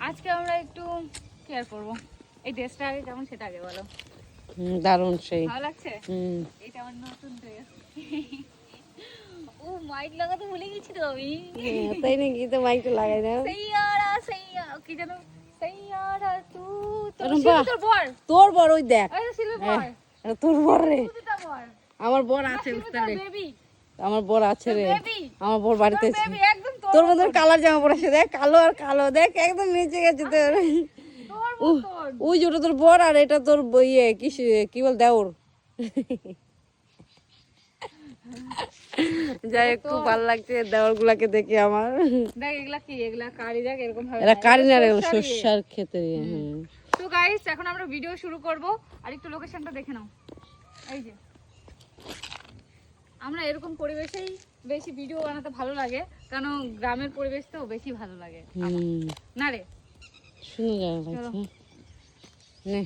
আজকে আমরা একটু কেয়ার করবো। এই ড্রেসটা আগে কেমন সেটা আগে বলো। দারুণ সেই ভালো লাগছে? এটা আমার নতুন ড্রেস। ও মাইক লাগাতে ভুলে গেছি তো আমি। তাই নাকি? তো মাইকটা লাগাই দাও। সাইয়ারা সাইয়া কি জানো সাইয়ারা তু তোর বড় ওই দেখ। এই শিল্পী বর এটা তোর বড় রে। তুইটা বর আমার বড় আছে উস্তাদে। বেবি আমার বড় আছে রে। আমার বড় বাড়িতে আছে। বেবি একদম তোর মতো কালার জামা পরে আছে দেখ, কালো আর কালো দেখ একদম মিশে গেছে তোর। ওই যে ওটা তোর বড় আর এটা তোর ইয়ে কি বল দেওর। যাই একটু ভালো লাগছে দেওর গুলাকে দেখে আমার। দেখ এগুলা কি, এগুলা কারি দেখ এরকম ভাবে এরা কারি না রে, শস্যার ক্ষেত্রে। তো গাইস এখন আমরা ভিডিও শুরু করব, আর একটু লোকেশনটা দেখে নাও। এই যে আমরা এরকম পরিবেশেই বেশি ভিডিও বানাতে ভালো লাগে, কারণ গ্রামের পরিবেশ তো বেশি ভালো লাগে না রে। শুনে যাওয়া লাগছে। নে